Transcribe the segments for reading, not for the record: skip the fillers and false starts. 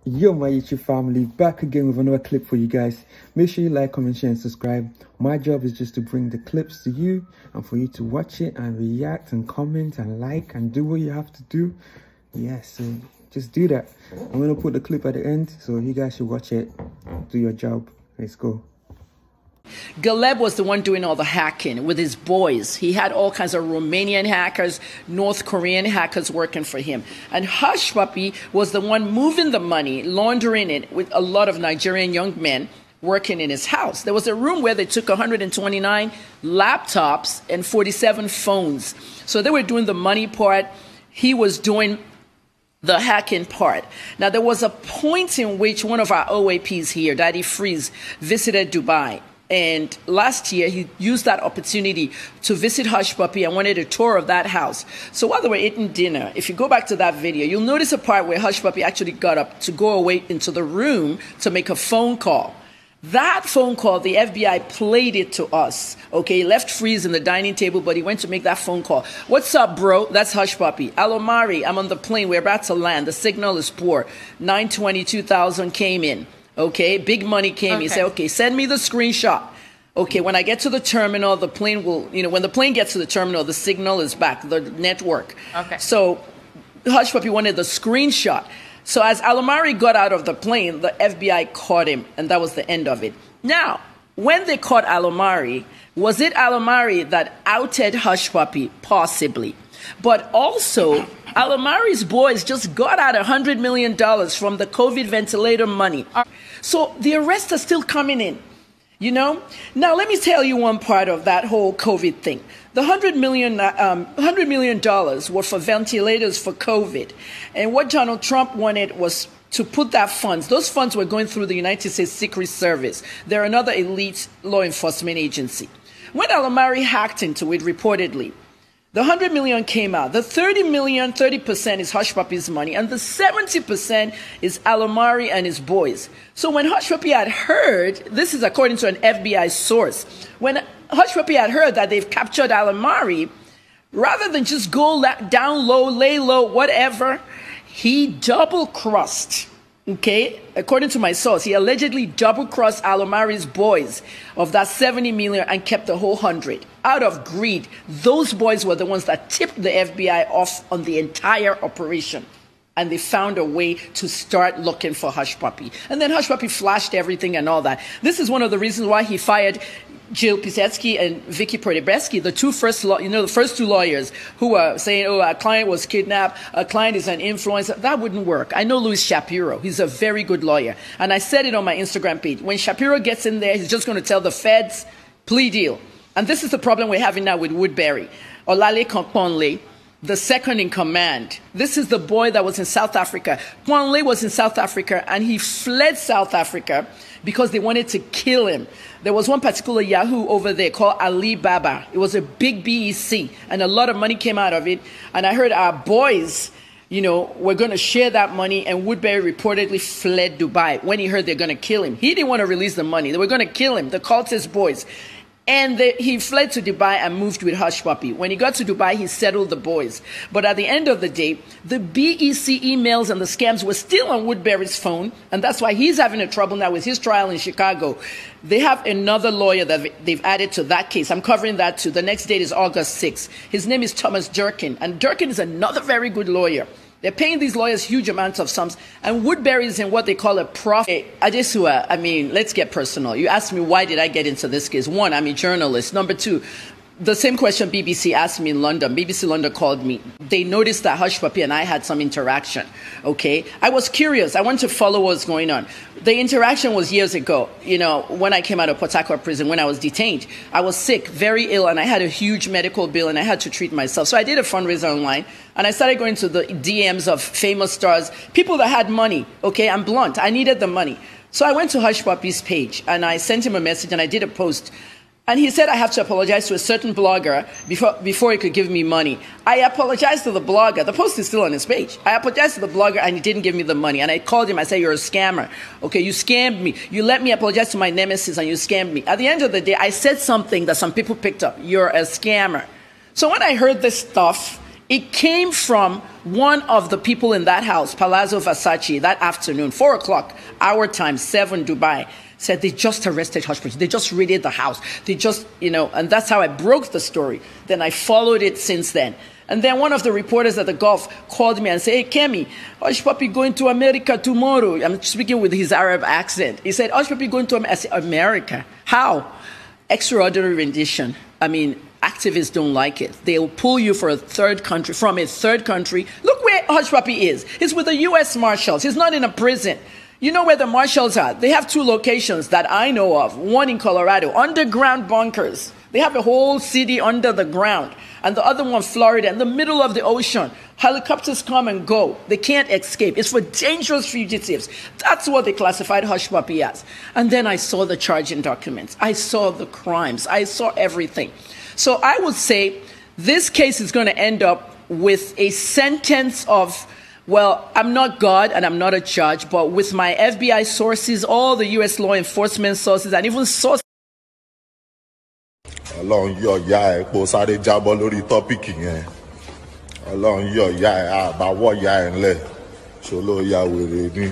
Yo, my YouTube family, back again with another clip for you guys. Make sure you like, comment, share, and subscribe. My job is just to bring the clips to you and for you to watch it and react and comment and like and do what you have to do. Yes, so just do that. I'm going to put the clip at the end, so you guys should watch it. Do your job. Let's go. Galeb was the one doing all the hacking with his boys. He had all kinds of Romanian hackers, North Korean hackers working for him. And Hushpuppi was the one moving the money, laundering it with a lot of Nigerian young men working in his house. There was a room where they took 129 laptops and 47 phones. So they were doing the money part. He was doing the hacking part. Now, there was a point in which one of our OAPs here, Daddy Freeze, visited Dubai. And last year, he used that opportunity to visit Hushpuppi and wanted a tour of that house. So while they were eating dinner, if you go back to that video, you'll notice a part where Hushpuppi actually got up to go away into the room to make a phone call. That phone call, the FBI played it to us. Okay, he left Freeze in the dining table, but he went to make that phone call. What's up, bro? That's Hushpuppi. Alomari, I'm on the plane. We're about to land. The signal is poor. 922,000 came in. Okay, big money came. He said, okay, send me the screenshot. Okay, when I get to the terminal, the plane will, when the plane gets to the terminal, the signal is back, the network. Okay. So Hushpuppi wanted the screenshot. So as Alomari got out of the plane, the FBI caught him, and that was the end of it. Now, when they caught Alomari, was it Alomari that outed Hushpuppi? Possibly. But also, Alomari's boys just got out $100 million from the COVID ventilator money. So the arrests are still coming in, Now, let me tell you one part of that whole COVID thing. The $100 million were for ventilators for COVID. And what Donald Trump wanted was to put that funds. Those funds were going through the United States Secret Service. They're another elite law enforcement agency. When Alomari hacked into it, reportedly, the $100 million came out. The $30 million, 30% is Hushpuppi's money, and the 70% is Alomari and his boys. So when Hushpuppi had heard, this is according to an FBI source, when Hushpuppi had heard that they've captured Alomari, rather than just go down low, lay low, whatever, he double-crossed. Okay, according to my source, he allegedly double-crossed Alomari's boys of that 70 million and kept the whole 100. Out of greed, those boys were the ones that tipped the FBI off on the entire operation. And they found a way to start looking for Hushpuppi. And then Hushpuppi flashed everything and all that. This is one of the reasons why he fired Jill Pisetsky and Vicky Prodebeski, the first two lawyers who were saying, oh, our client was kidnapped, our client is an influencer. That wouldn't work. I know Louis Shapiro. He's a very good lawyer. And I said it on my Instagram page. When Shapiro gets in there, he's just going to tell the feds, plea deal. And this is the problem we're having now with Woodbury. Olale Kwanle, the second in command. This is the boy that was in South Africa. Kwanle was in South Africa, and he fled South Africa because they wanted to kill him. There was one particular Yahoo over there called Alibaba. It was a big BEC, and a lot of money came out of it. And I heard our boys, were going to share that money, and Woodbury reportedly fled Dubai when he heard they're going to kill him. He didn't want to release the money. They were going to kill him, the cultist boys. And he fled to Dubai and moved with Hushpuppi. When he got to Dubai, he settled the boys. But at the end of the day, the BEC emails and the scams were still on Woodbury's phone. And that's why he's having a trouble now with his trial in Chicago. They have another lawyer that they've added to that case. I'm covering that too. The next date is August 6th. His name is Thomas Durkin. And Durkin is another very good lawyer. They're paying these lawyers huge amounts of sums. And Woodbury is in what they call a profit. Adesua, let's get personal. You asked me, why did I get into this case? One, I'm a journalist. Number two, the same question BBC asked me in London. BBC London called me. They noticed that Hushpuppi and I had some interaction. Okay? I was curious. I wanted to follow what's going on. The interaction was years ago, when I came out of Port Harcourt prison, when I was detained. I was sick, very ill, and I had a huge medical bill, and I had to treat myself. So I did a fundraiser online, and I started going to the DMs of famous stars, people that had money. Okay? I'm blunt. I needed the money. So I went to Hushpuppi's page, and I sent him a message, and I did a post. And he said I have to apologize to a certain blogger before he could give me money. I apologized to the blogger. The post is still on his page. I apologized to the blogger, and he didn't give me the money. And I called him. I said, you're a scammer. Okay, you scammed me. You let me apologize to my nemesis, and you scammed me. At the end of the day, I said something that some people picked up. You're a scammer. So when I heard this stuff, It came from one of the people in that house, Palazzo Versace, that afternoon, 4 o'clock, our time, 7 Dubai. Said they just arrested Hushpuppi. They just raided the house. They just, and that's how I broke the story. Then I followed it since then. And then one of the reporters at the Gulf called me and said, hey, Kemi, Hushpuppi going to America tomorrow. I'm speaking with his Arab accent. He said, Hushpuppi going to America. I said, America? How? Extraordinary rendition. I mean, activists don't like it. They'll pull you from a third country. Look where Hushpuppi is. He's with the U.S. Marshals. He's not in a prison. You know where the Marshals are? They have 2 locations that I know of. One in Colorado, underground bunkers. They have a whole city under the ground. And the other one, Florida, in the middle of the ocean. Helicopters come and go. They can't escape. It's for dangerous fugitives. That's what they classified Hushpuppi as. And then I saw the charging documents. I saw the crimes. I saw everything. So I would say this case is going to end up with a sentence of, well, I'm not God and I'm not a judge, but with my FBI sources, all the U.S. law enforcement sources, and even sources. Ọlọ́run yọ ìyá ẹ̀ kó sáré jábọ́ lórí tọ́pìkì yẹn. Ọlọ́run yọ ìyá ẹ̀ àbáwọ̀ ìyá ẹ̀ ńlẹ̀. Ṣoló ya wèrè ní.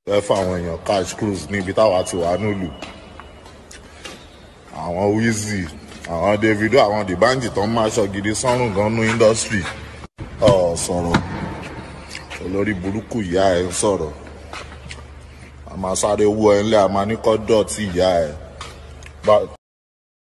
Ẹ fáwọn èèyàn cash cruise níbi táwa ti wà nílùú. Àwọn Wizzy, àwọn Davido, àwọn Dìbànjì tó ń máa ṣọ gidi sọ́run gan ní industry. Sọ̀rọ̀. Olórí burúkú ìyá ẹ̀ ń sọ̀rọ̀. A máa sáré wọ ẹ̀ ńlẹ̀, a máa ní kọ́ dọ̀tí ìyá ẹ̀.